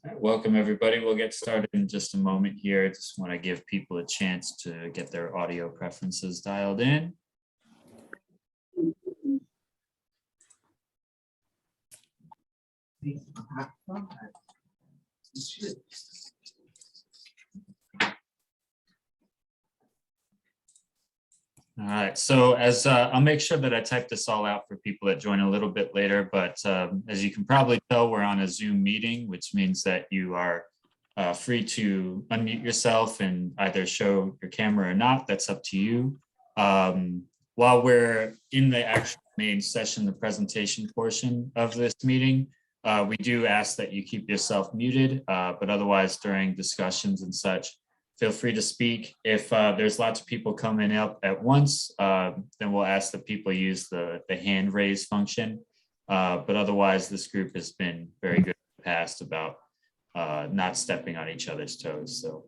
All right, welcome everybody. We'll get started in just a moment here. Just want to give people a chance to get their audio preferences dialed in. All right, so as I'll make sure that I type this all out for people that join a little bit later, but as you can probably tell, we're on a Zoom meeting, which means that you are free to unmute yourself and either show your camera or not. That's up to you. While we're in the actual main session, the presentation portion of this meeting, we do ask that you keep yourself muted, but otherwise during discussions and such, feel free to speak. If there's lots of people coming up at once, then we'll ask that people use the hand raise function. But otherwise, this group has been very good in the past about not stepping on each other's toes. So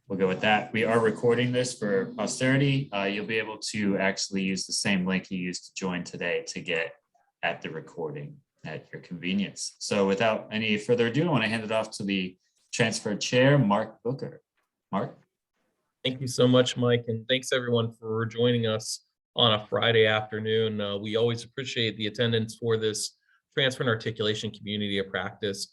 we'll go with that. We are recording this for posterity. You'll be able to actually use the same link you used to join today to get at the recording at your convenience. So without any further ado, I want to hand it off to the transfer chair, Mark Booker. Mark. Thank you so much, Mike, and thanks everyone for joining us on a Friday afternoon. We always appreciate the attendance for this transfer and articulation community of practice.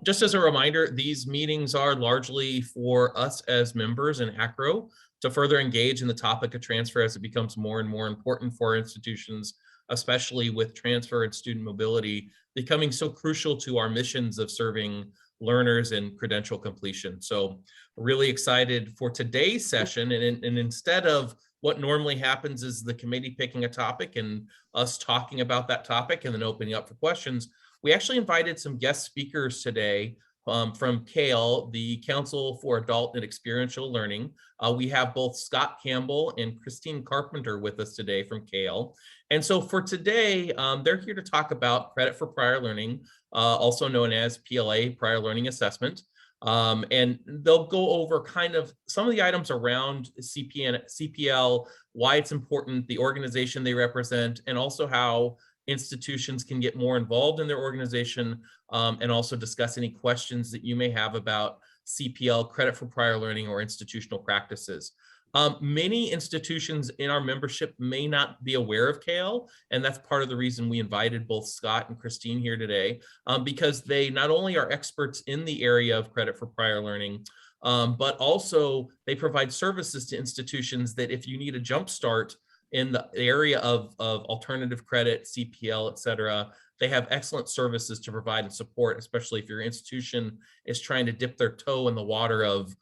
Just as a reminder, these meetings are largely for us as members in AACRAO to further engage in the topic of transfer as it becomes more and more important for our institutions, especially with transfer and student mobility becoming so crucial to our missions of serving learners and credential completion. So really excited for today's session. And instead of what normally happens is the committee picking a topic and us talking about that topic and then opening up for questions, we actually invited some guest speakers today from KAEL, the Council for Adult and Experiential Learning. We have both Scott Campbell and Christine Carpenter with us today from KAEL. And so for today, they're here to talk about credit for prior learning, also known as PLA, prior learning assessment. And they'll go over kind of some of the items around CPL, why it's important, the organization they represent, and also how institutions can get more involved in their organization, and also discuss any questions that you may have about CPL, credit for prior learning, or institutional practices. Many institutions in our membership may not be aware of KAEL, and that's part of the reason we invited both Scott and Christine here today, because they not only are experts in the area of credit for prior learning, but also they provide services to institutions that if you need a jump start in the area of alternative credit, CPL, et cetera, they have excellent services to provide and support, especially if your institution is trying to dip their toe in the water of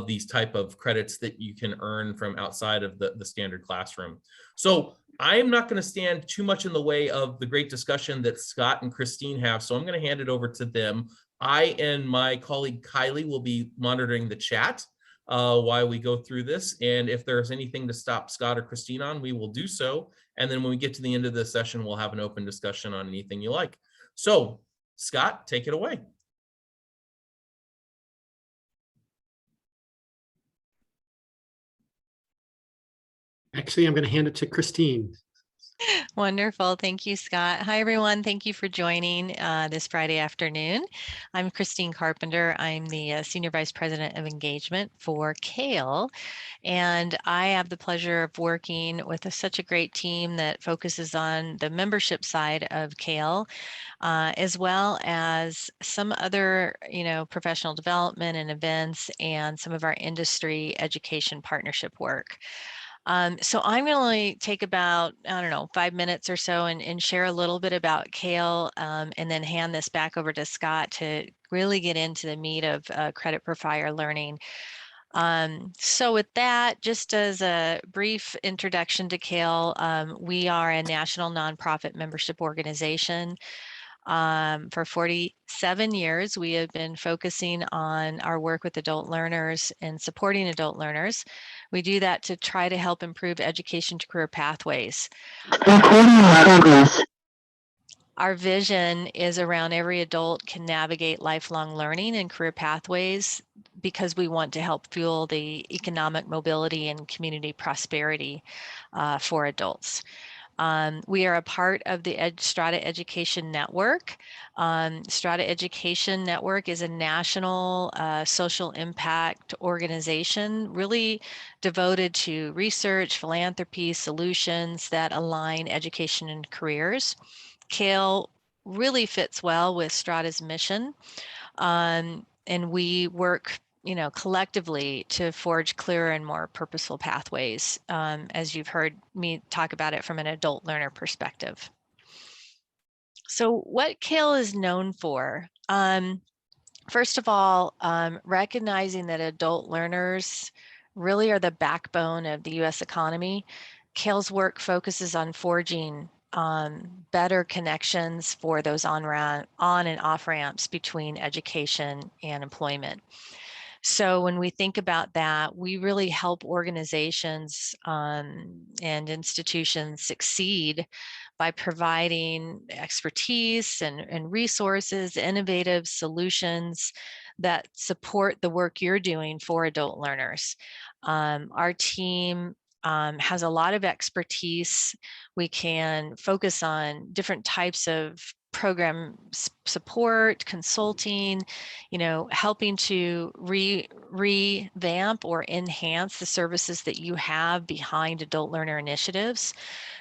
these type of credits that you can earn from outside of the standard classroom. So I'm not going to stand too much in the way of the great discussion that Scott and Christine have, so I'm going to hand it over to them. I and my colleague Kylie will be monitoring the chat while we go through this, and if there's anything to stop Scott or Christine on, we will do so. And then when we get to the end of the session, we'll have an open discussion on anything you like. So Scott, take it away. Actually, I'm going to hand it to Christine. Wonderful. Thank you, Scott. Hi, everyone. Thank you for joining this Friday afternoon. I'm Christine Carpenter. I'm the Senior Vice President of Engagement for KAEL, and I have the pleasure of working with such a great team that focuses on the membership side of KAEL, as well as some other, professional development and events and some of our industry education partnership work. So I'm going to only take about, 5 minutes or so and share a little bit about KAEL, and then hand this back over to Scott to really get into the meat of credit for prior learning. So with that, just as a brief introduction to KAEL, we are a national nonprofit membership organization. For 47 years, we have been focusing on our work with adult learners and supporting adult learners. We do that to try to help improve education to career pathways. Our vision is around every adult can navigate lifelong learning and career pathways because we want to help fuel the economic mobility and community prosperity for adults. We are a part of the Strata Education Network. Strata Education Network is a national social impact organization really devoted to research, philanthropy, solutions that align education and careers. KALE really fits well with Strata's mission, and we work collectively to forge clearer and more purposeful pathways, as you've heard me talk about it from an adult learner perspective. So what KALE is known for, first of all, recognizing that adult learners really are the backbone of the U.S. economy. KALE's work focuses on forging better connections for those on and off ramps between education and employment. So when we think about that, we really help organizations and institutions succeed by providing expertise and resources, innovative solutions that support the work you're doing for adult learners. Our team has a lot of expertise. We can focus on different types of program support, consulting, helping to revamp or enhance the services that you have behind adult learner initiatives.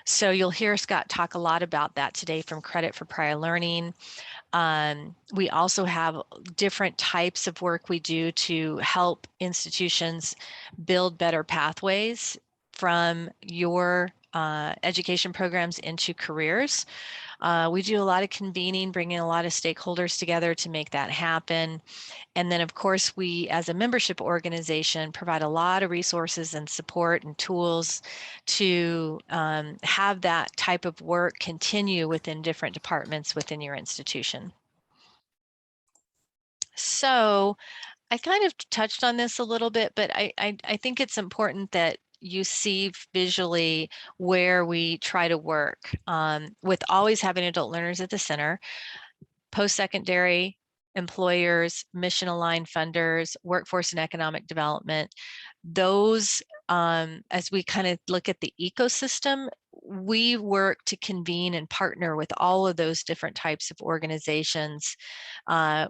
So you'll hear Scott talk a lot about that today from Credit for Prior Learning. We also have different types of work we do to help institutions build better pathways from your education programs into careers. We do a lot of convening, bringing a lot of stakeholders together to make that happen. And then, of course, we as a membership organization provide a lot of resources and support and tools to have that type of work continue within different departments within your institution. So I kind of touched on this a little bit, but I think it's important that you see visually where we try to work with always having adult learners at the center, post-secondary, employers, mission-aligned funders, workforce and economic development. Those, as we kind of look at the ecosystem, we work to convene and partner with all of those different types of organizations.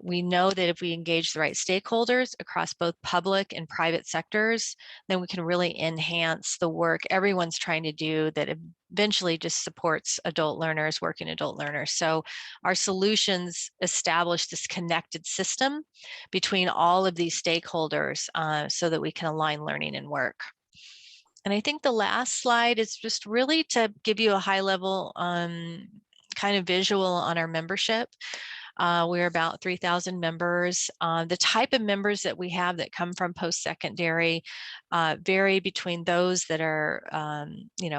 We know that if we engage the right stakeholders across both public and private sectors, then we can really enhance the work everyone's trying to do that eventually just supports adult learners, working adult learners. So our solutions establish this connected system between all of these stakeholders so that we can align learning and work. And I think the last slide is just really to give you a high level kind of visual on our membership. We're about 3,000 members. The type of members that we have that come from post-secondary vary between those that are,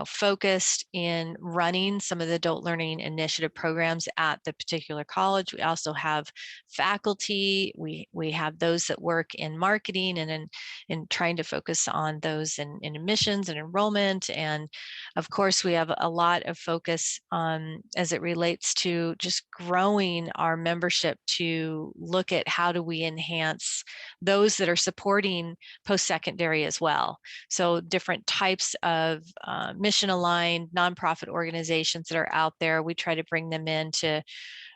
focused in running some of the adult learning initiative programs at the particular college. We also have faculty. We have those that work in marketing and in trying to focus on those in admissions and enrollment. And of course, we have a lot of focus as it relates to just growing our membership to look at how do we enhance those that are supporting post-secondary as well. So different types of mission-aligned nonprofit organizations that are out there, we try to bring them into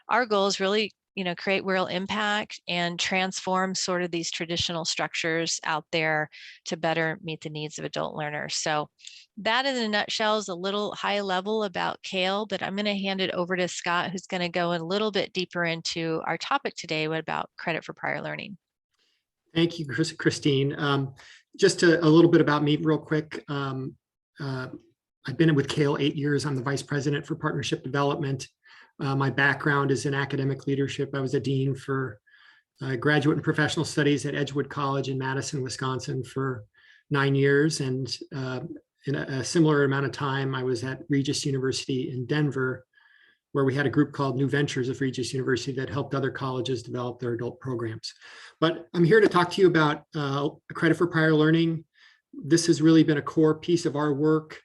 our goals, really create real impact and transform sort of these traditional structures out there to better meet the needs of adult learners. So that in a nutshell is a little high level about KALE, but I'm going to hand it over to Scott, who's going to go a little bit deeper into our topic today about credit for prior learning. Thank you, Christine. Just a little bit about me real quick. I've been with KALE 8 years. I'm the Vice President for Partnership Development. My background is in academic leadership. I was a dean for graduate and professional studies at Edgewood College in Madison, Wisconsin for 9 years. And in a similar amount of time, I was at Regis University in Denver, where we had a group called New Ventures of Regis University that helped other colleges develop their adult programs. But I'm here to talk to you about credit for prior learning. This has really been a core piece of our work.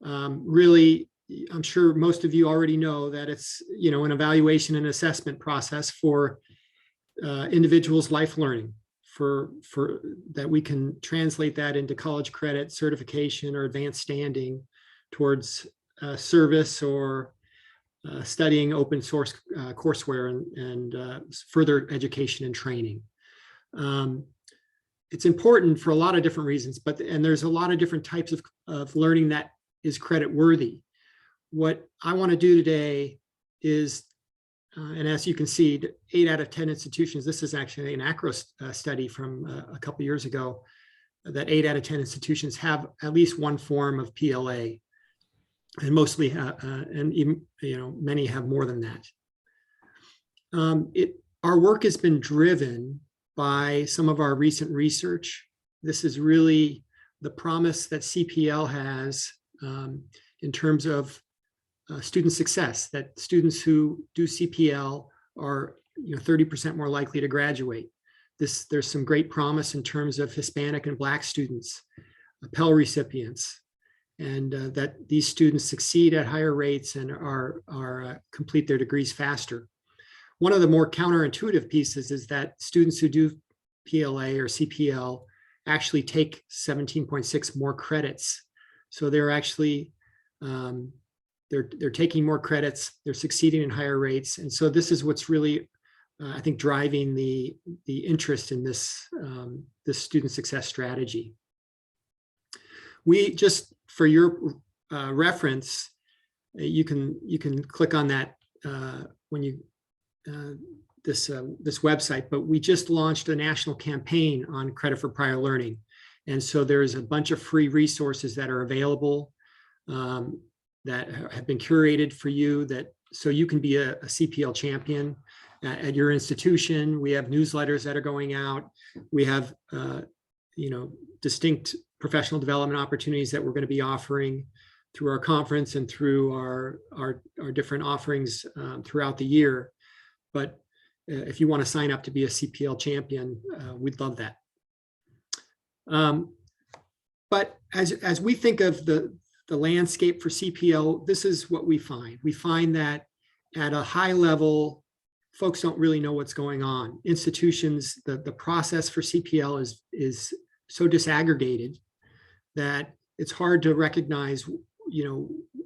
Really, I'm sure most of you already know that it's an evaluation and assessment process for individuals' life learning, for that we can translate that into college credit, certification, or advanced standing towards service or studying open source courseware and further education and training. It's important for a lot of different reasons, and there's a lot of different types of learning that is credit worthy. What I want to do today is, and as you can see, 8 out of 10 institutions, this is actually an AACRAO study from a couple years ago, that 8 out of 10 institutions have at least one form of PLA, and mostly, and even, many have more than that. Our work has been driven by some of our recent research. This is really the promise that CPL has in terms of student success, that students who do CPL are 30% more likely to graduate. There's some great promise in terms of Hispanic and Black students, Pell recipients, and that these students succeed at higher rates and are complete their degrees faster. One of the more counterintuitive pieces is that students who do PLA or CPL actually take 17.6 more credits. So they're actually, they're taking more credits, they're succeeding in higher rates. And so this is what's really, I think, driving the interest in this, this student success strategy. We just, for your reference, you can click on that when you, this website, but we just launched a national campaign on credit for prior learning. And so there's a bunch of free resources that are available that have been curated for you, so you can be a CPL champion at your institution. We have newsletters that are going out. We have distinct professional development opportunities that we're going to be offering through our conference and through our different offerings throughout the year. But if you want to sign up to be a CPL champion, we'd love that. But as we think of the landscape for CPL, this is what we find. We find that at a high level, folks don't really know what's going on. Institutions, the process for CPL is so disaggregated that it's hard to recognize,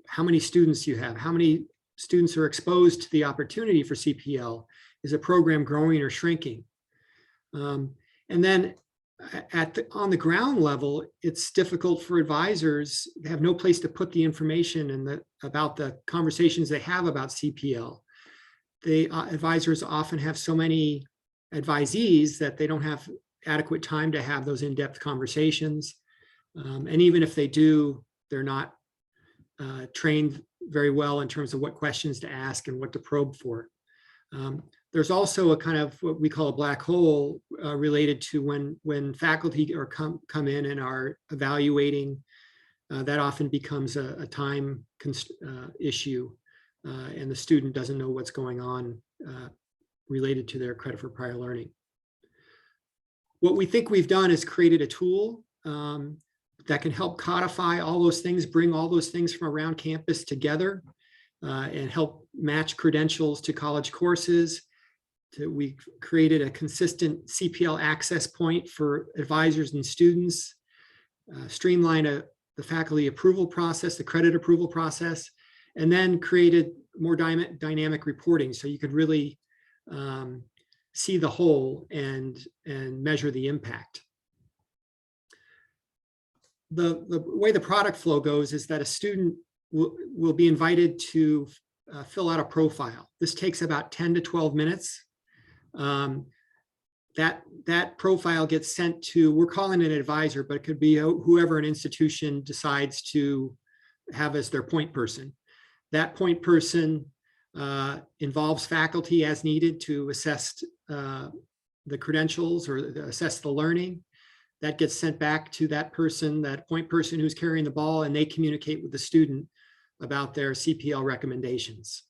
how many students you have, how many students are exposed to the opportunity for CPL. Is a program growing or shrinking? And then on the ground level, it's difficult for advisors. They have no place to put the information about the conversations they have about CPL. Advisors often have so many advisees that they don't have adequate time to have those in-depth conversations. And even if they do, they're not trained very well in terms of what questions to ask and what to probe for. There's also a kind of what we call a black hole related to when faculty come in and are evaluating. That often becomes a time issue, and the student doesn't know what's going on related to their credit for prior learning. What we think we've done is created a tool that can help codify all those things, bring all those things from around campus together, and help match credentials to college courses. We created a consistent CPL access point for advisors and students, streamline the faculty approval process, the credit approval process, and then created more dynamic reporting so you could really see the whole and measure the impact. The way the product flow goes is that a student will be invited to fill out a profile. This takes about 10 to 12 minutes. That profile gets sent to, we're calling it an advisor, but it could be whoever an institution decides to have as their point person. That point person involves faculty as needed to assess the credentials or assess the learning. That gets sent back to that person, that point person who's carrying the ball, and they communicate with the student about their CPL recommendations.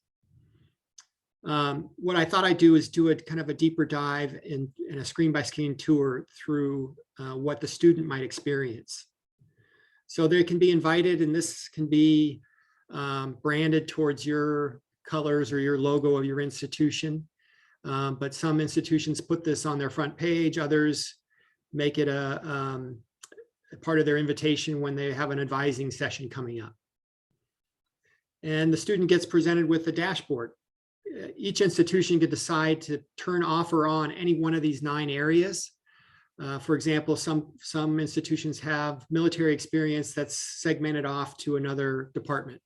What I thought I'd do is do a kind of a deeper dive in a screen-by-screen tour through what the student might experience. So they can be invited, and this can be branded towards your colors or your logo of your institution. But some institutions put this on their front page. Others make it a part of their invitation when they have an advising session coming up. and the student gets presented with a dashboard. Each institution can decide to turn off or on any one of these 9 areas. For example, some institutions have military experience that's segmented off to another department.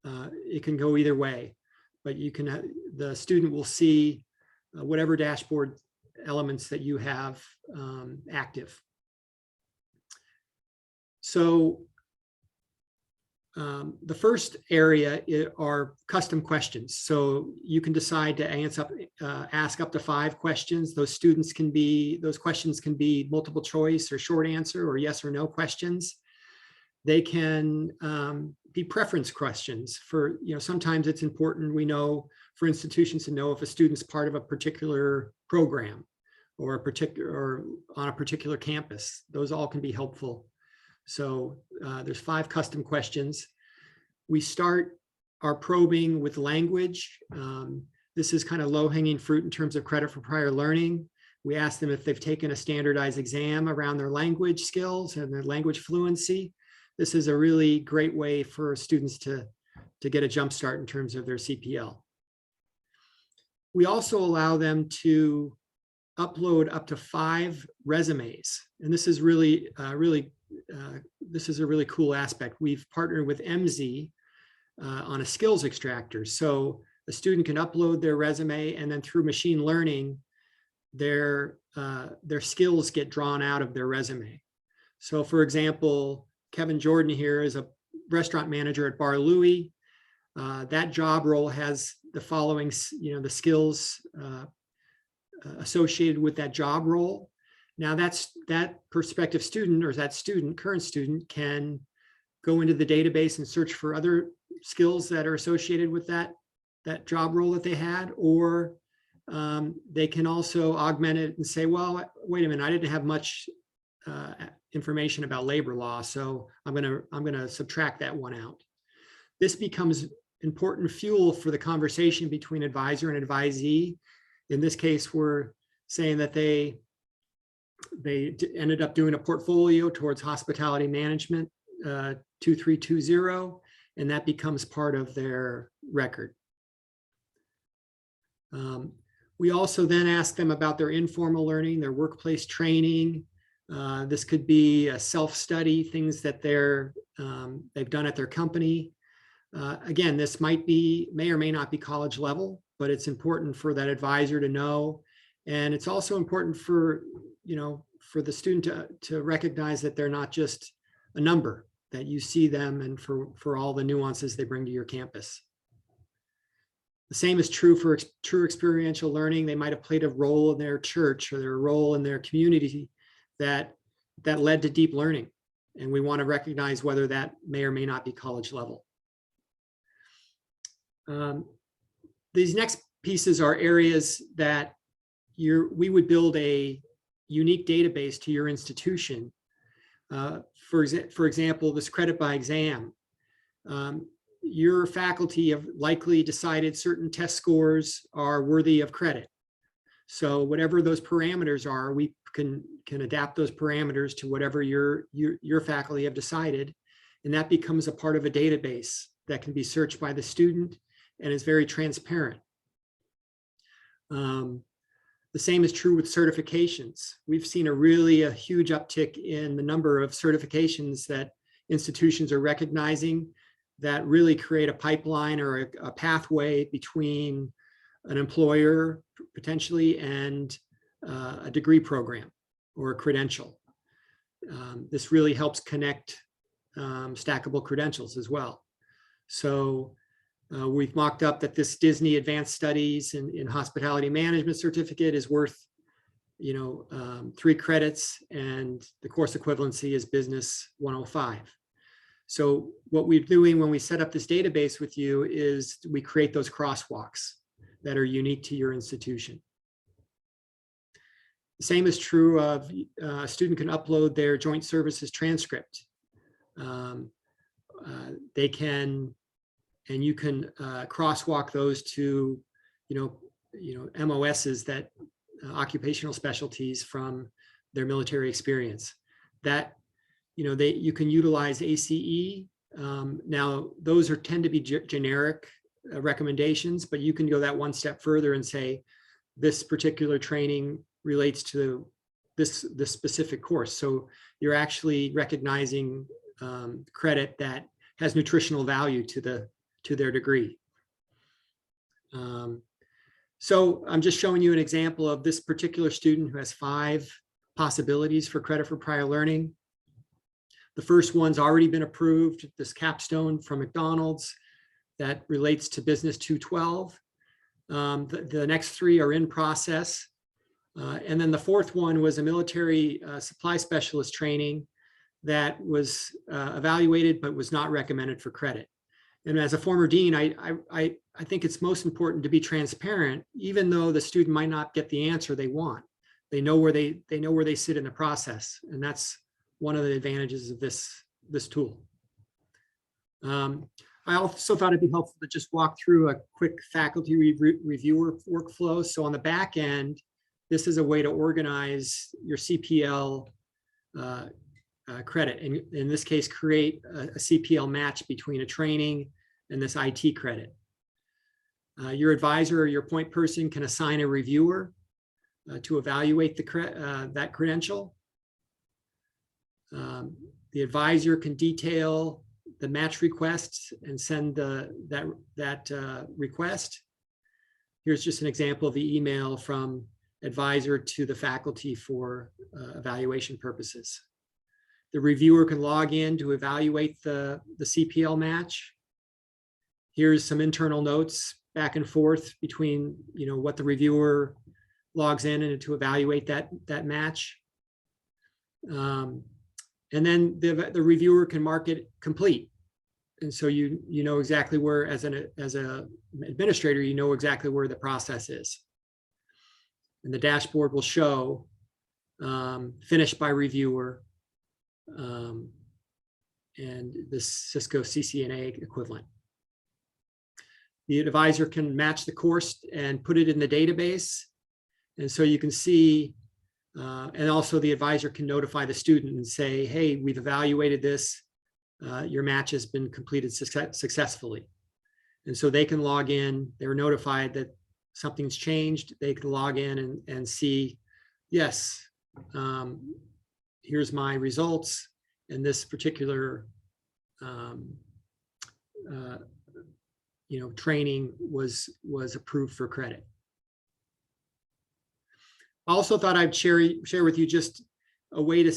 It can go either way, but the student will see whatever dashboard elements that you have active. So the first area are custom questions. So you can decide to ask up to 5 questions. Those questions can be multiple choice or short answer or yes or no questions. They can be preference questions for, sometimes it's important, we know, for institutions to know if a student's part of a particular program or on a particular campus. Those all can be helpful. So there's 5 custom questions. We start our probing with language. This is kind of low-hanging fruit in terms of credit for prior learning. We ask them if they've taken a standardized exam around their language skills and their language fluency. This is a really great way for students to get a jump start in terms of their CPL. We also allow them to upload up to 5 resumes. And this is really this is a really cool aspect. We've partnered with MZ on a skills extractor. So a student can upload their resume, and then through machine learning, their skills get drawn out of their resume. So for example, Kevin Jordan here is a restaurant manager at Bar Louie. That job role has the following, the skills associated with that job role. Now that prospective student, or that current student, can go into the database and search for other skills that are associated with that job role that they had, or they can also augment it and say, well, wait a minute, I didn't have much information about labor law, so I'm gonna subtract that one out. This becomes important fuel for the conversation between advisor and advisee. In this case, we're saying that they ended up doing a portfolio towards hospitality management 2320, and that becomes part of their record. We also then ask them about their informal learning, their workplace training. This could be a self-study, things that they've done at their company. Again, this may or may not be college level, but it's important for that advisor to know. And it's also important for the student to recognize that they're not just a number, that you see them, and for all the nuances they bring to your campus. The same is true for true experiential learning. They might have played a role in their church or their role in their community that led to deep learning. And we want to recognize whether that may or may not be college level. These next pieces are areas that we would build a unique database to your institution. For example, this credit by exam. Your faculty have likely decided certain test scores are worthy of credit. So whatever those parameters are, we can adapt those parameters to whatever your faculty have decided, and that becomes a part of a database that can be searched by the student and is very transparent. The same is true with certifications. We've seen a huge uptick in the number of certifications that institutions are recognizing that really create a pipeline or a pathway between an employer potentially and a degree program or a credential. This really helps connect stackable credentials as well. So we've mocked up that this Disney Advanced Studies in Hospitality Management certificate is worth 3 credits, and the course equivalency is Business 105. So what we're doing when we set up this database with you is we create those crosswalks that are unique to your institution. The same is true of a student can upload their joint services transcript. They can, and you can crosswalk those to, MOSs, that occupational specialties from their military experience. That, you can utilize ACE Now, those tend to be generic recommendations, but you can go that one step further and say, this particular training relates to this specific course. So you're actually recognizing credit that has nutritional value to their degree. So I'm just showing you an example of this particular student who has 5 possibilities for credit for prior learning. The first one's already been approved, this capstone from McDonald's that relates to Business 212. The next 3 are in process. And then the 4th one was a military supply specialist training that was evaluated but was not recommended for credit. And as a former dean, I think it's most important to be transparent, even though the student might not get the answer they want. They know where they sit in the process, and that's one of the advantages of this tool. I also thought it'd be helpful to just walk through a quick faculty reviewer workflow. So on the back end, this is a way to organize your CPL credit, and in this case, create a CPL match between a training and this IT credit. Your advisor or your point person can assign a reviewer to evaluate that credential. The advisor can detail the match requests and send that request. Here's just an example of the email from advisor to the faculty for evaluation purposes. The reviewer can log in to evaluate the CPL match. Here's some internal notes back and forth between what the reviewer logs in and to evaluate that match. And then the reviewer can mark it complete. And so you know exactly where, as an administrator, you know exactly where the process is. And the dashboard will show finished by reviewer and the Cisco CCNA equivalent. The advisor can match the course and put it in the database. And so you can see, and also the advisor can notify the student and say, hey, we've evaluated this. Your match has been completed successfully. And so they can log in, they're notified that something's changed. They can log in and see, yes, here's my results. And this particular training was approved for credit. I also thought I'd share with you just a way to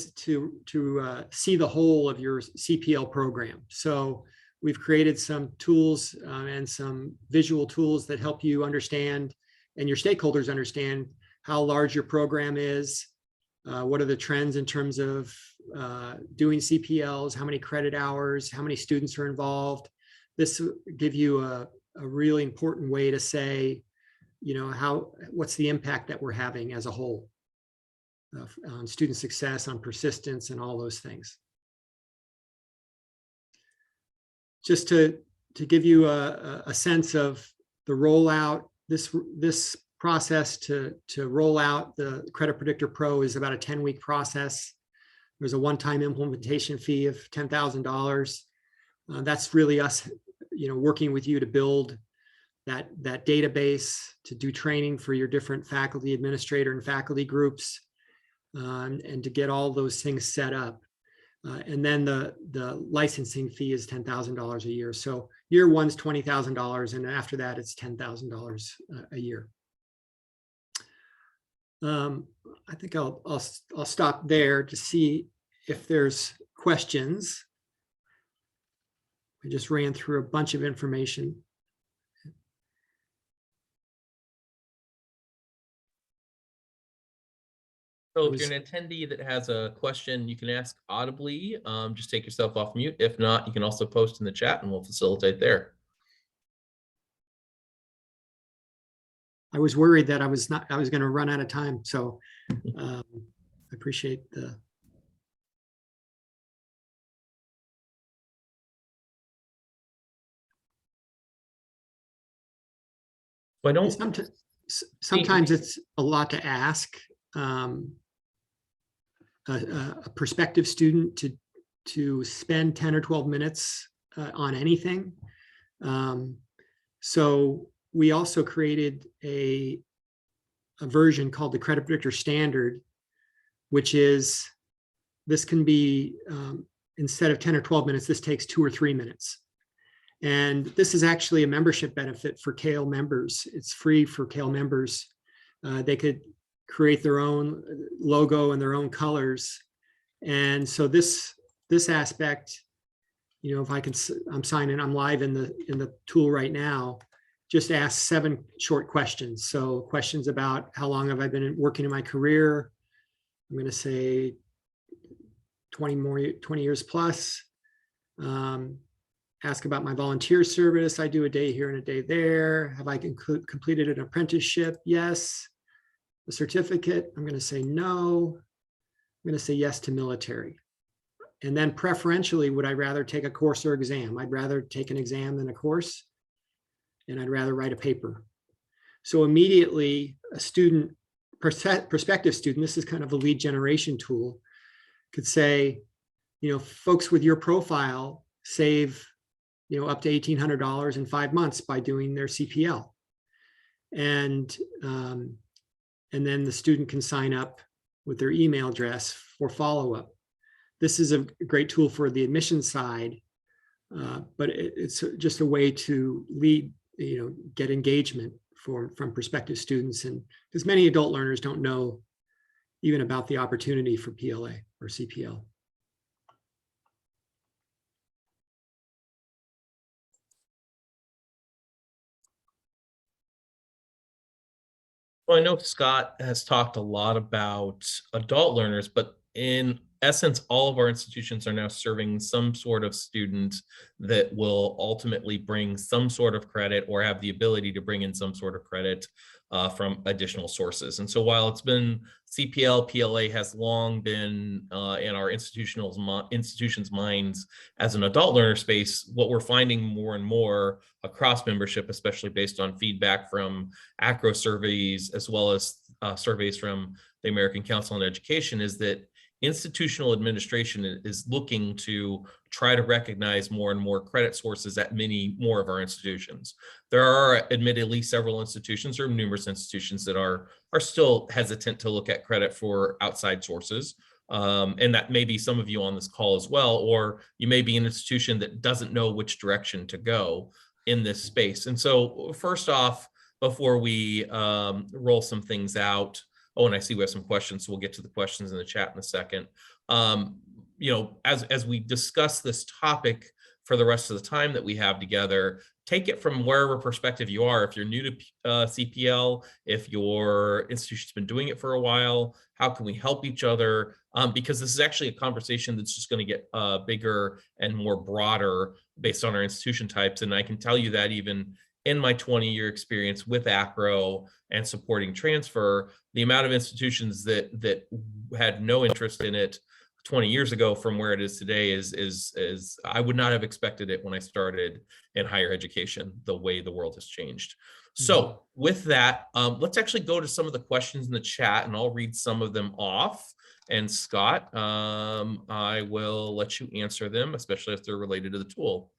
see the whole of your CPL program. So we've created some tools and some visual tools that help you understand and your stakeholders understand how large your program is, what are the trends in terms of doing CPLs, how many credit hours, how many students are involved. This will give you a really important way to say, what's the impact that we're having as a whole on student success, on persistence, and all those things. Just to give you a sense of the rollout, this process to roll out the Credit Predictor Pro is about a 10-week process. There's a one-time implementation fee of $10,000. That's really us, working with you to build that database, to do training for your different faculty, administrator, and faculty groups, and to get all those things set up. And then the licensing fee is $10,000 a year. So year one's $20,000, and after that it's $10,000 a year. I think I'll stop there to see if there's questions. I just ran through a bunch of information. So if you're an attendee that has a question, you can ask audibly. Just take yourself off mute. If not, you can also post in the chat and we'll facilitate there. I was worried that I was going to run out of time. So I appreciate the. I don't. Sometimes it's a lot to ask a prospective student to spend 10 or 12 minutes on anything. So we also created a version called the Credit Predictor Standard, which is, this can be, instead of 10 or 12 minutes, this takes 2 or 3 minutes. And this is actually a membership benefit for KAEL members. It's free for KAEL members. They could create their own logo and their own colors. And so this aspect, you know, if I can, I'm signing, I'm live in the tool right now, just ask 7 short questions. So questions about how long have I been working in my career? I'm going to say 20 years plus. Ask about my volunteer service. I do a day here and a day there. Have I completed an apprenticeship? Yes. A certificate? I'm going to say no. I'm going to say yes to military. And then preferentially, would I rather take a course or exam? I'd rather take an exam than a course, and I'd rather write a paper. So immediately a student, prospective student, this is kind of a lead generation tool, could say, you know, folks with your profile save, you know, up to $1,800 in 5 months by doing their CPL. And then the student can sign up with their email address for follow-up. This is a great tool for the admissions side, but it's just a way to lead, you know, get engagement from prospective students. And because many adult learners don't know even about the opportunity for PLA or CPL. Well, I know Scott has talked a lot about adult learners, but in essence, all of our institutions are now serving some sort of student that will ultimately bring some sort of credit or have the ability to bring in some sort of credit from additional sources. And so while it's been CPL, PLA has long been in our institutions' minds as an adult learner space, what we're finding more and more across membership, especially based on feedback from AACRAO surveys, as well as surveys from the American Council on Education, is that institutional administration is looking to try to recognize more and more credit sources at many more of our institutions. There are admittedly several institutions or numerous institutions that are still hesitant to look at credit for outside sources. And that may be some of you on this call as well, or you may be an institution that doesn't know which direction to go in this space. And so first off, before we roll some things out, oh, and I see we have some questions, so we'll get to the questions in the chat in a second. You know, as we discuss this topic for the rest of the time that we have together, take it from wherever perspective you are. If you're new to CPL, if your institution's been doing it for a while, how can we help each other? Because this is actually a conversation that's just going to get bigger and more broader based on our institution types. And I can tell you that even in my 20-year experience with AACRAO and supporting transfer, the amount of institutions that had no interest in it 20 years ago from where it is today is I would not have expected it when I started in higher education, the way the world has changed. So with that, let's actually go to some of the questions in the chat, and I'll read some of them off. And Scott, I will let you answer them, especially if they're related to the tool.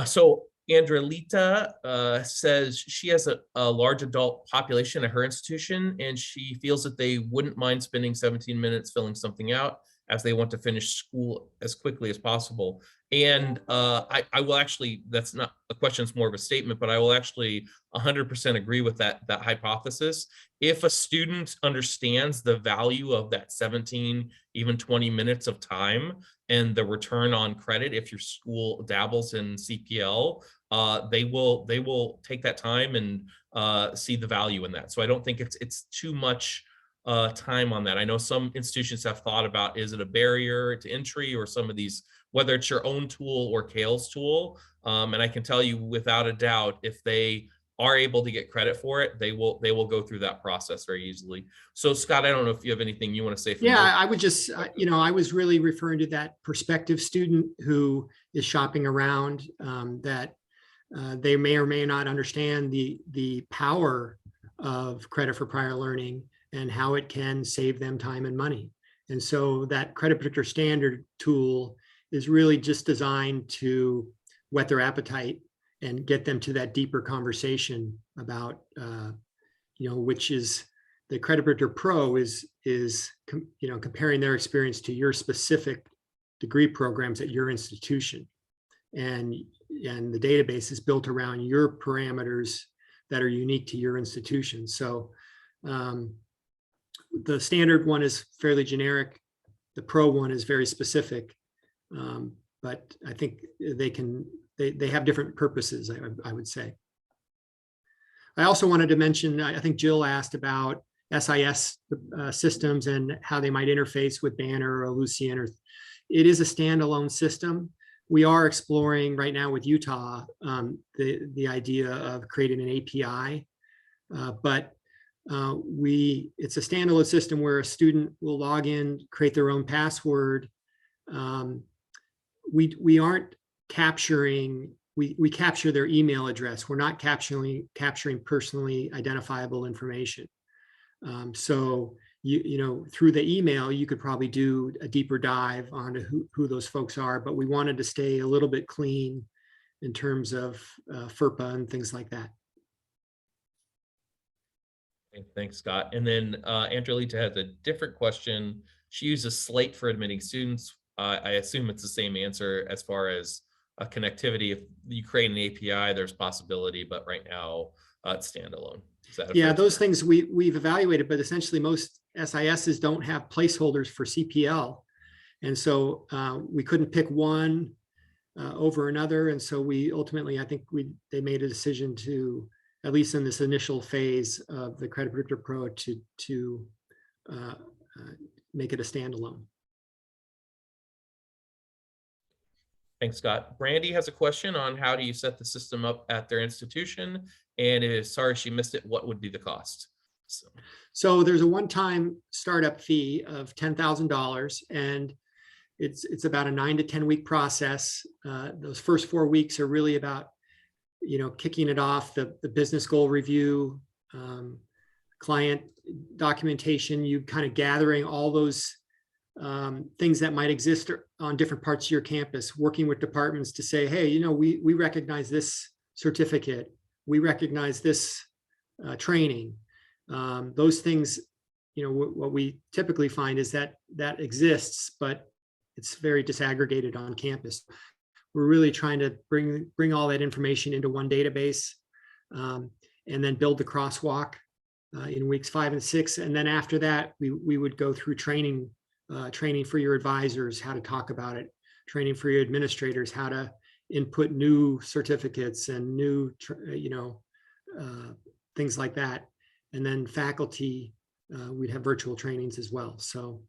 So Andrelita says she has a large adult population at her institution, and she feels that they wouldn't mind spending 17 minutes filling something out as they want to finish school as quickly as possible. And I will actually, that's not a question, it's more of a statement, but I will actually 100% agree with that hypothesis. If a student understands the value of that 17, even 20 minutes of time and the return on credit, if your school dabbles in CPL, they will take that time and see the value in that. So I don't think it's too much time on that. I know some institutions have thought about, is it a barrier to entry, or some of these, whether it's your own tool or KAEL's tool. And I can tell you without a doubt, if they are able to get credit for it, they will go through that process very easily. So Scott, I don't know if you have anything you want to say. Yeah, I would just, you know, I was really referring to that prospective student who is shopping around, that they may or may not understand the power of credit for prior learning and how it can save them time and money. And so that Credit Predictor Standard tool is really just designed to whet their appetite and get them to that deeper conversation about, which is the Credit Predictor Pro is comparing their experience to your specific degree programs at your institution. And the database is built around your parameters that are unique to your institution. So the standard one is fairly generic. The Pro one is very specific. But I think they have different purposes, I would say. I also wanted to mention, I think Jill asked about SIS systems and how they might interface with Banner or Lucian. It is a standalone system. We are exploring right now with Utah the idea of creating an API, but it's a standalone system where a student will log in, create their own password. We aren't capturing. We capture their email address. We're not capturing personally identifiable information. So through the email, you could probably do a deeper dive onto who those folks are, but we wanted to stay a little bit clean in terms of FERPA and things like that. Okay, thanks, Scott. And then Angelita has a different question. She uses Slate for admitting students. I assume it's the same answer as far as connectivity. If you create an API, there's possibility, but right now it's standalone. Yeah, those things we've evaluated, but essentially most SISs don't have placeholders for CPL. And so we couldn't pick one over another. And so we ultimately, I think they made a decision to, at least in this initial phase of the Credit Predictor Pro, to make it a standalone. Thanks, Scott. Brandy has a question on how do you set the system up at their institution, and is sorry she missed it. What would be the cost? So there's a one-time startup fee of $10,000, and it's about a 9 to 10 week process. Those first 4 weeks are really about kicking it off, the business goal review, client documentation, you kind of gathering all those things that might exist on different parts of your campus, working with departments to say, hey, we recognize this certificate, we recognize this training. Those things, what we typically find is that exists, but it's very disaggregated on campus. We're really trying to bring all that information into one database, and then build the crosswalk in weeks 5 and 6. And then after that, we would go through training for your advisors, how to talk about it, training for your administrators, how to input new certificates and new, things like that. And then faculty, we'd have virtual trainings as well. So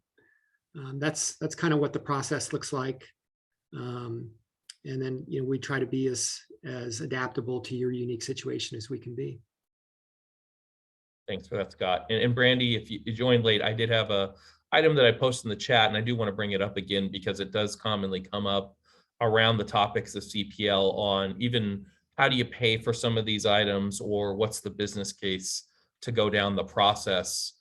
that's kind of what the process looks like. And then, we try to be as adaptable to your unique situation as we can be. Thanks for that, Scott. And Brandy, if you joined late, I did have a item that I posted in the chat, and I do want to bring it up again because it does commonly come up around the topics of CPL on even how do you pay for some of these items, or what's the business case to go down the process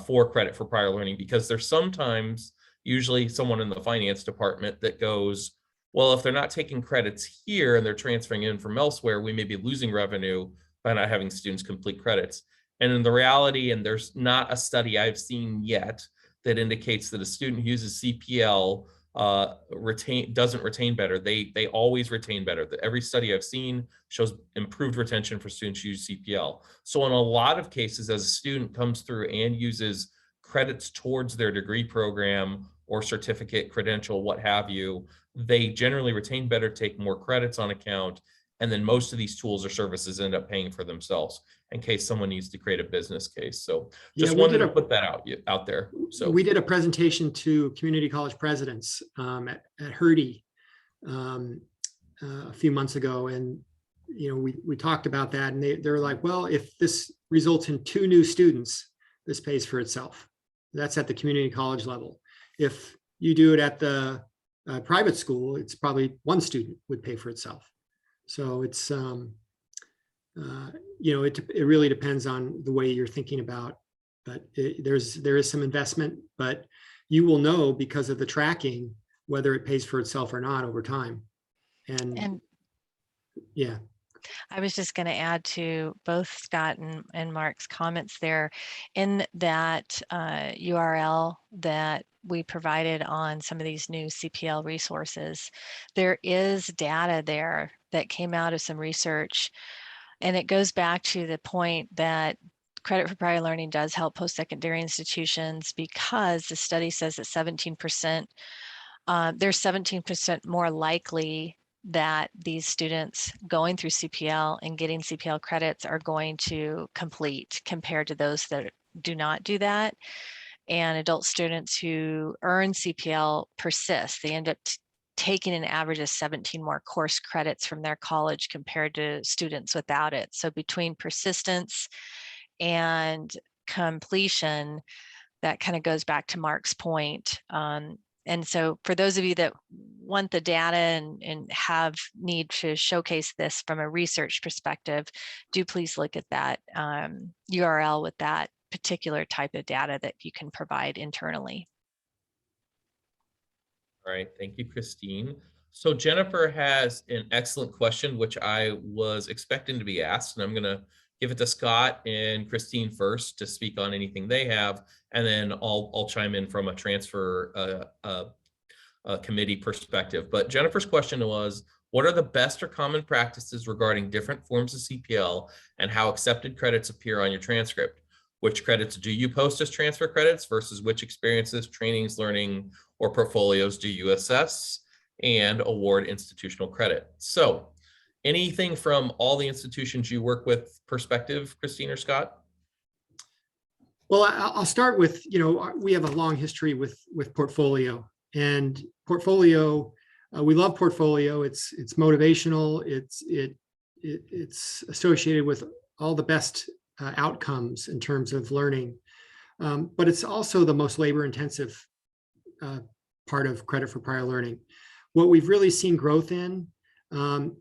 for credit for prior learning, because there's sometimes usually someone in the finance department that goes, well, if they're not taking credits here and they're transferring in from elsewhere, we may be losing revenue by not having students complete credits. And in the reality, and there's not a study I've seen yet that indicates that a student who uses CPL doesn't retain better. They always retain better. Every study I've seen shows improved retention for students who use CPL. So in a lot of cases, as a student comes through and uses credits towards their degree program or certificate, credential, what have you, they generally retain better, take more credits on account, and then most of these tools or services end up paying for themselves in case someone needs to create a business case. So just wanted to put that out there. So we did a presentation to community college presidents at Hertie a few months ago, and we talked about that, and they were like, well, if this results in 2 new students, this pays for itself. That's at the community college level. If you do it at the private school, it's probably 1 student would pay for itself. So it's it really depends on the way you're thinking about, but there is some investment, but you will know because of the tracking whether it pays for itself or not over time. And yeah. I was just going to add to both Scott and Mark's comments there. In that URL that we provided on some of these new CPL resources, there is data there that came out of some research. And it goes back to the point that credit for prior learning does help post-secondary institutions, because the study says that 17%, they're 17% more likely that these students going through CPL and getting CPL credits are going to complete compared to those that do not do that. And adult students who earn CPL persist. They end up taking an average of 17 more course credits from their college compared to students without it. So between persistence and completion, that kind of goes back to Mark's point. And so for those of you that want the data and have need to showcase this from a research perspective, do please look at that URL with that particular type of data that you can provide internally. All right, thank you, Christine. So Jennifer has an excellent question, which I was expecting to be asked, and I'm going to give it to Scott and Christine first to speak on anything they have, and then I'll chime in from a transfer committee perspective. But Jennifer's question was, what are the best or common practices regarding different forms of CPL and how accepted credits appear on your transcript? Which credits do you post as transfer credits versus which experiences, trainings, learning, or portfolios do you assess and award institutional credit? So anything from all the institutions you work with perspective, Christine or Scott? Well, I'll start with, we have a long history with portfolio, and portfolio, we love portfolio. It's motivational. It's associated with all the best outcomes in terms of learning, but it's also the most labor intensive part of credit for prior learning. What we've really seen growth in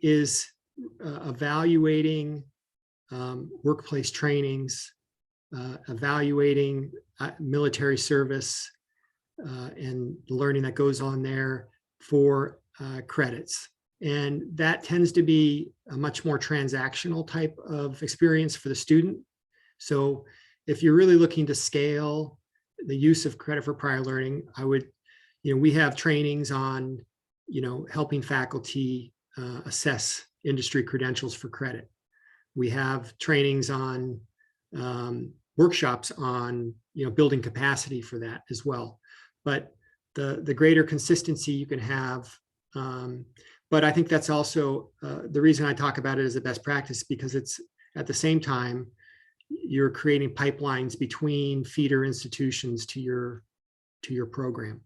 is evaluating workplace trainings, evaluating military service and the learning that goes on there for credits. And that tends to be a much more transactional type of experience for the student. So if you're really looking to scale the use of credit for prior learning, I would, we have trainings on, helping faculty assess industry credentials for credit. We have trainings on workshops on, building capacity for that as well. But the greater consistency you can have, but I think that's also the reason I talk about it as a best practice, because it's at the same time, you're creating pipelines between feeder institutions to your program,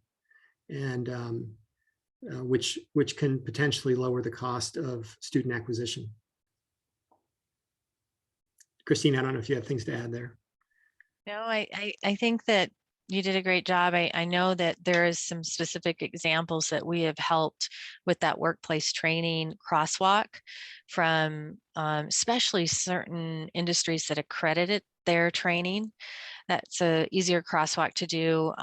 and which can potentially lower the cost of student acquisition. Christine, I don't know if you have things to add there. No, I think that you did a great job. I know that there is some specific examples that we have helped with that workplace training crosswalk from especially certain industries that accredited their training. That's a easier crosswalk to do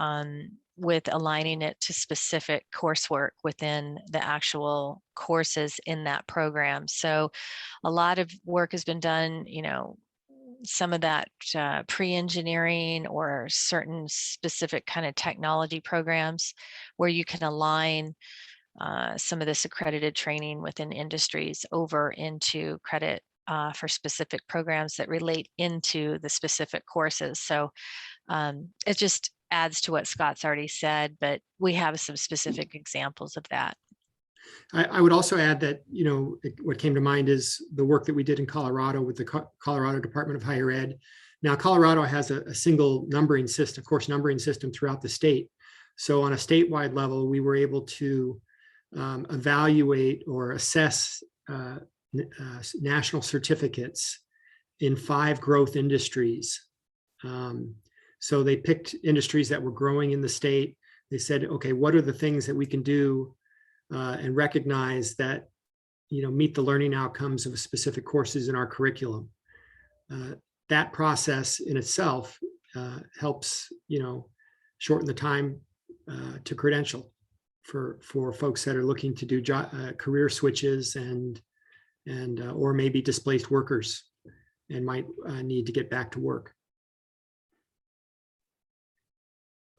with aligning it to specific coursework within the actual courses in that program. So a lot of work has been done, some of that pre-engineering or certain specific kind of technology programs where you can align some of this accredited training within industries over into credit for specific programs that relate into the specific courses. So it just adds to what Scott's already said, but we have some specific examples of that. I would also add that, what came to mind is the work that we did in Colorado with the Colorado Department of Higher Ed. Now, Colorado has a single numbering system, course numbering system throughout the state. So on a statewide level, we were able to evaluate or assess national certificates in 5 growth industries. So they picked industries that were growing in the state. They said, okay, what are the things that we can do and recognize that, meet the learning outcomes of specific courses in our curriculum. That process in itself helps, shorten the time to credential. for folks that are looking to do career switches and or maybe displaced workers and might need to get back to work.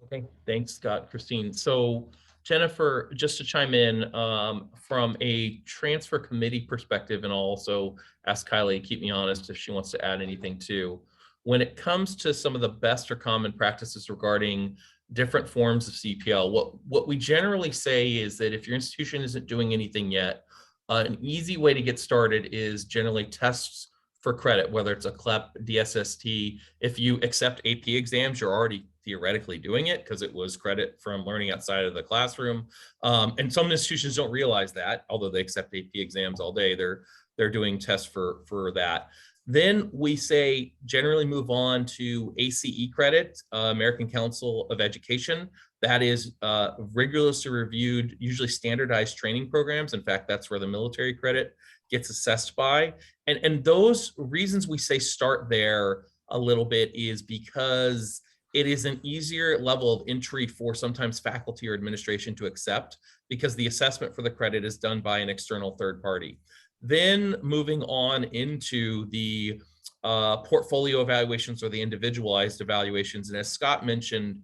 Okay, thanks, Scott, Christine. So Jennifer, just to chime in from a transfer committee perspective, and I'll also ask Kylie to keep me honest if she wants to add anything too. When it comes to some of the best or common practices regarding different forms of CPL, what we generally say is that if your institution isn't doing anything yet, an easy way to get started is generally tests for credit, whether it's a CLEP, DSST. If you accept AP exams, you're already theoretically doing it because it was credit from learning outside of the classroom. And some institutions don't realize that, although they accept AP exams all day, they're doing tests for that. Then we say generally move on to ACE credit, American Council of Education. That is rigorously reviewed, usually standardized training programs. In fact, that's where the military credit gets assessed by. And those reasons we say start there a little bit is because it is an easier level of entry for sometimes faculty or administration to accept because the assessment for the credit is done by an external third party. Then moving on into the portfolio evaluations or the individualized evaluations. And as Scott mentioned,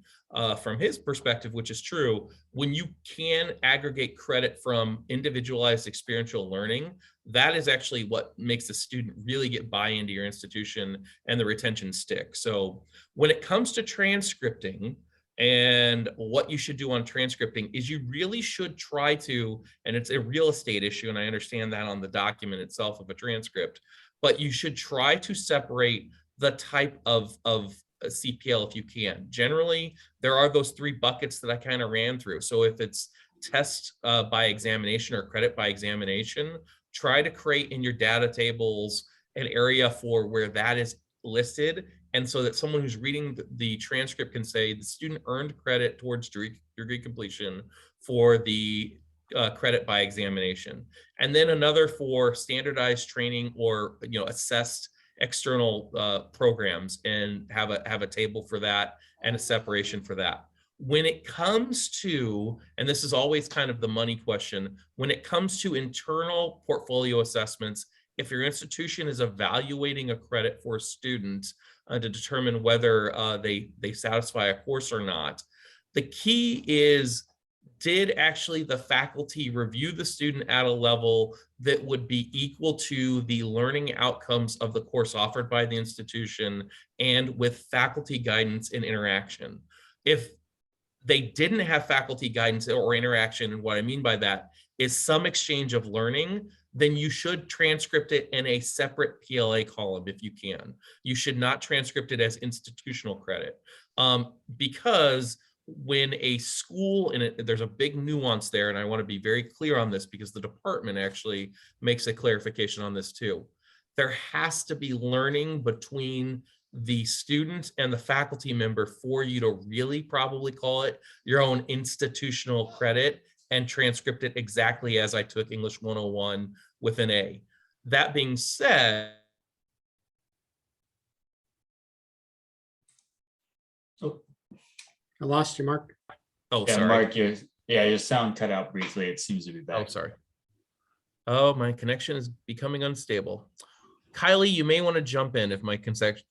from his perspective, which is true, when you can aggregate credit from individualized experiential learning, that is actually what makes the student really get buy-in to your institution and the retention stick. So when it comes to transcripting, and what you should do on transcripting is you really should try to, and it's a real estate issue, and I understand that on the document itself of a transcript, but you should try to separate the type of CPL if you can. Generally, there are those three buckets that I kind of ran through. So if it's test by examination or credit by examination, try to create in your data tables an area for where that is listed. And so that someone who's reading the transcript can say the student earned credit towards degree completion for the credit by examination. And then another for standardized training or assessed external programs, and have a table for that and a separation for that. When it comes to, and this is always kind of the money question, when it comes to internal portfolio assessments, if your institution is evaluating a credit for a student to determine whether they satisfy a course or not, the key is, did actually the faculty review the student at a level that would be equal to the learning outcomes of the course offered by the institution and with faculty guidance and interaction? If they didn't have faculty guidance or interaction, and what I mean by that is some exchange of learning, then you should transcript it in a separate PLA column if you can. You should not transcript it as institutional credit because when a school, and there's a big nuance there, and I want to be very clear on this because the department actually makes a clarification on this too. There has to be learning between the student and the faculty member for you to really probably call it your own institutional credit and transcript it exactly as I took English 101 with an A. That being said, I lost you, Mark. oh, Yeah, sorry. Mark, your sound cut out briefly. It seems to be back. Oh, sorry. Oh, my connection is becoming unstable. Kylie, you may want to jump in if my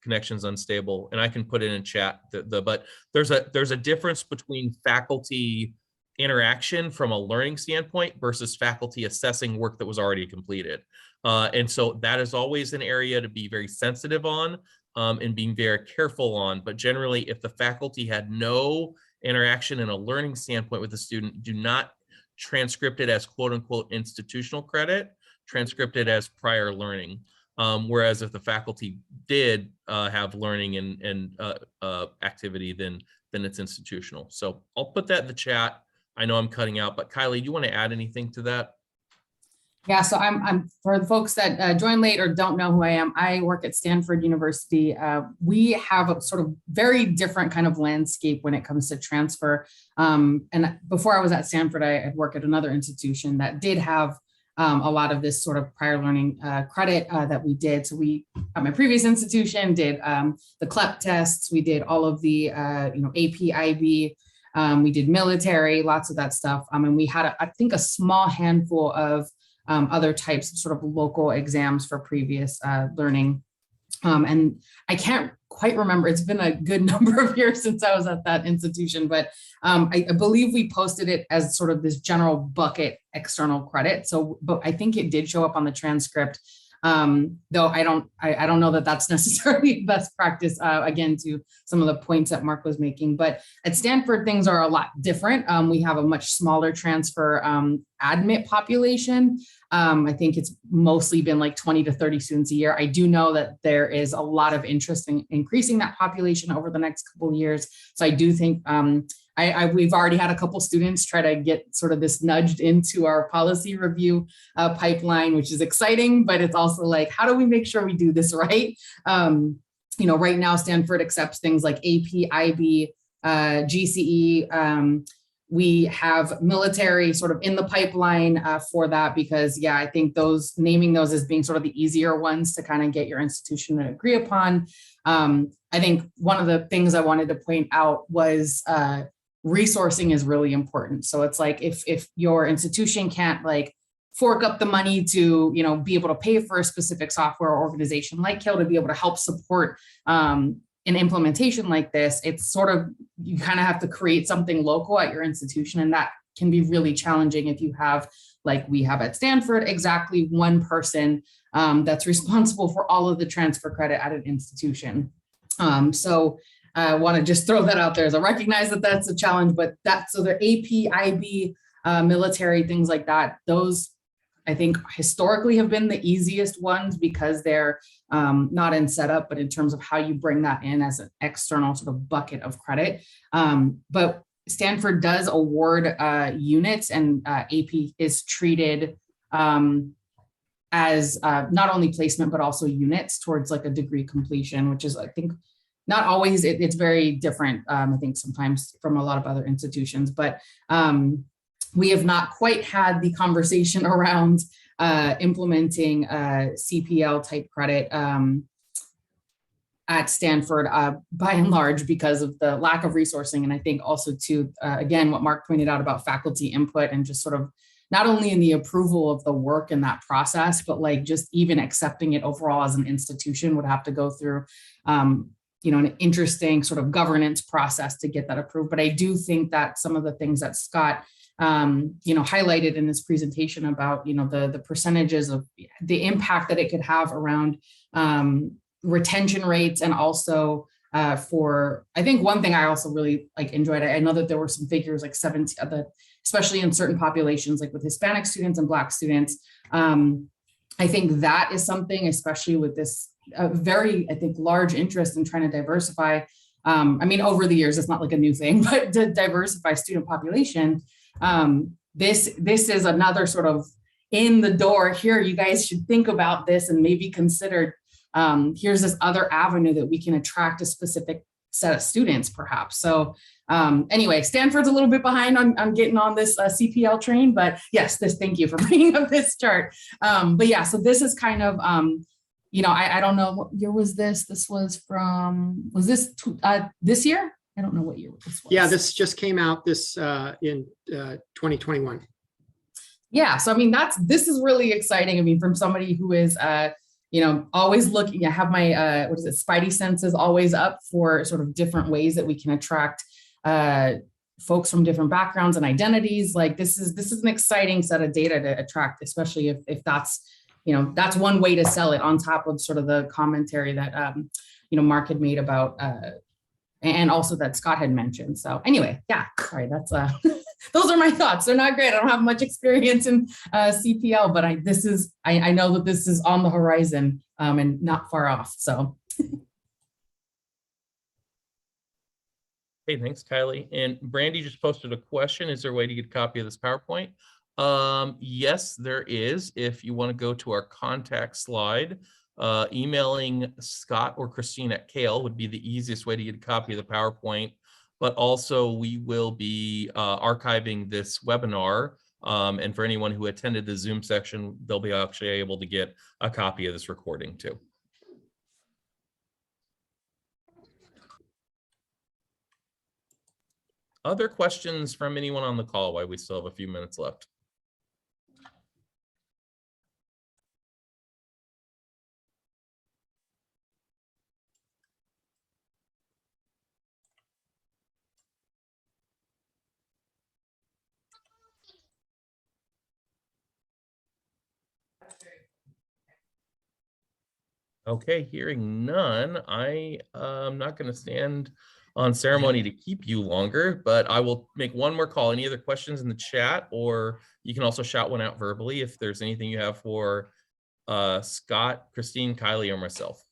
connection's unstable, and I can put it in chat. But there's a difference between faculty interaction from a learning standpoint versus faculty assessing work that was already completed. And so that is always an area to be very sensitive on and being very careful on. But generally, if the faculty had no interaction in a learning standpoint with the student, do not transcript it as quote unquote institutional credit, transcript it as prior learning. Whereas if the faculty did have learning and activity, then it's institutional. So I'll put that in the chat. I know I'm cutting out, but Kylie, do you want to add anything to that? Yeah, so I'm for the folks that joined late or don't know who I am, I work at Stanford University. We have a sort of very different kind of landscape when it comes to transfer. And before I was at Stanford, I had worked at another institution that did have a lot of this sort of prior learning credit that we did. So we, at my previous institution, did the CLEP tests. We did all of the AP, IB We did military, lots of that stuff. And we had, I think, a small handful of other types of sort of local exams for previous learning. And I can't quite remember, it's been a good number of years since I was at that institution, but I believe we posted it as sort of this general bucket external credit. So, but I think it did show up on the transcript, though I don't know that that's necessarily best practice, again, to some of the points that Mark was making. But at Stanford, things are a lot different. We have a much smaller transfer admit population. I think it's mostly been like 20 to 30 students a year. I do know that there is a lot of interest in increasing that population over the next couple of years. So I do think we've already had a couple students try to get sort of this nudged into our policy review pipeline, which is exciting, but it's also like, how do we make sure we do this right? Right now, Stanford accepts things like AP, IB, GCE. We have military sort of in the pipeline for that because, I think naming those as being sort of the easier ones to kind of get your institution to agree upon. I think one of the things I wanted to point out was resourcing is really important. So it's like if your institution can't like fork up the money to, be able to pay for a specific software or organization like KALE to be able to help support an implementation like this, it's sort of, you kind of have to create something local at your institution. And that can be really challenging if you have, like we have at Stanford, exactly one person that's responsible for all of the transfer credit at an institution. So I want to just throw that out there as I recognize that that's a challenge, but so the AP, IB, military, things like that, those I think historically have been the easiest ones because they're not in setup, but in terms of how you bring that in as an external sort of bucket of credit. But Stanford does award units, and AP is treated as not only placement, but also units towards like a degree completion, which is, I think, not always, it's very different, I think sometimes from a lot of other institutions, but we have not quite had the conversation around implementing CPL type credit at Stanford by and large because of the lack of resourcing. And I think also too, again, what Mark pointed out about faculty input and just sort of not only in the approval of the work in that process, but like just even accepting it overall as an institution would have to go through an interesting sort of governance process to get that approved. But I do think that some of the things that Scott highlighted in this presentation about, the percentages of the impact that it could have around retention rates. And also I think one thing I also really enjoyed, I know that there were some figures like 70, especially in certain populations, like with Hispanic students and Black students. I think that is something, especially with this very, I think, large interest in trying to diversify. Over the years, it's not like a new thing, but to diversify student population. This is another sort of in the door here. You guys should think about this and maybe consider, here's this other avenue that we can attract a specific set of students perhaps. So anyway, Stanford's a little bit behind on getting on this CPL train, but yes, thank you for bringing up this chart. But yeah, so this is kind of, I don't know what year was this? This was this year? I don't know what year this was. Yeah, this just came out in 2021. Yeah, so this is really exciting. From somebody who is always looking, I have my spidey senses always up for sort of different ways that we can attract folks from different backgrounds and identities. Like this is an exciting set of data to attract, especially if that's that's one way to sell it on top of sort of the commentary that Mark had made about and also that Scott had mentioned. So anyway, yeah, sorry, that's those are my thoughts. They're not great. I don't have much experience in CPL, but I know that this is on the horizon and not far off. So. Hey, thanks, Kylie. And Brandy just posted a question. Is there a way to get a copy of this PowerPoint? Yes, there is. If you want to go to our contact slide, emailing Scott or Christine at KAEL would be the easiest way to get a copy of the PowerPoint. But also we will be archiving this webinar. And for anyone who attended the Zoom section, they'll be actually able to get a copy of this recording too. other questions from anyone on the call while we still have a few minutes left? Okay, hearing none, I am not going to stand on ceremony to keep you longer, but I will make one more call. Any other questions in the chat, or you can also shout one out verbally if there's anything you have for Scott, Christine, Kylie, or myself.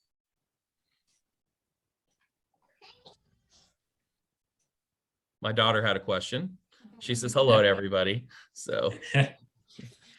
My daughter had a question. She says hello to everybody. So,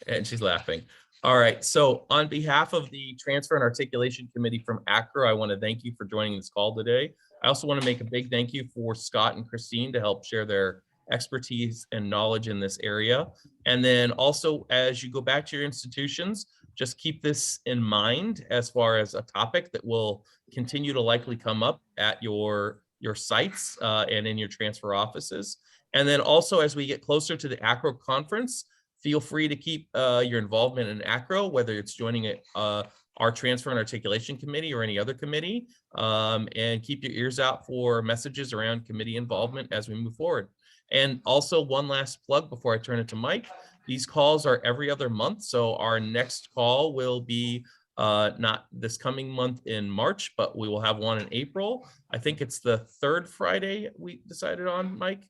and she's laughing. All right. So on behalf of the Transfer and Articulation Committee from AACRAO, I want to thank you for joining this call today. I also want to make a big thank you for Scott and Christine to help share their expertise and knowledge in this area. And then also, as you go back to your institutions, just keep this in mind as far as a topic that will continue to likely come up at your sites and in your transfer offices. And then also, as we get closer to the AACRAO conference, feel free to keep your involvement in AACRAO, whether it's joining our Transfer and Articulation Committee or any other committee, and keep your ears out for messages around committee involvement as we move forward. And also, one last plug before I turn it to Mike. These calls are every other month, so our next call will be not this coming month in March, but we will have one in April. I think it's the third Friday we decided on, Mike?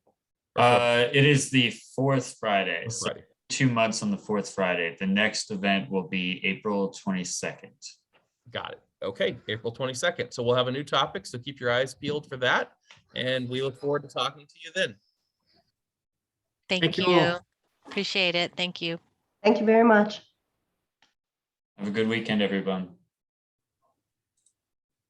It is the fourth Friday. Fourth Friday. 2 months on the fourth Friday. The next event will be April 22nd. Got it. Okay, April 22nd. So we'll have a new topic, so keep your eyes peeled for that. And we look forward to talking to you then. Thank you you. all. Appreciate it. Thank you. Thank you very much. Have a good weekend, everyone.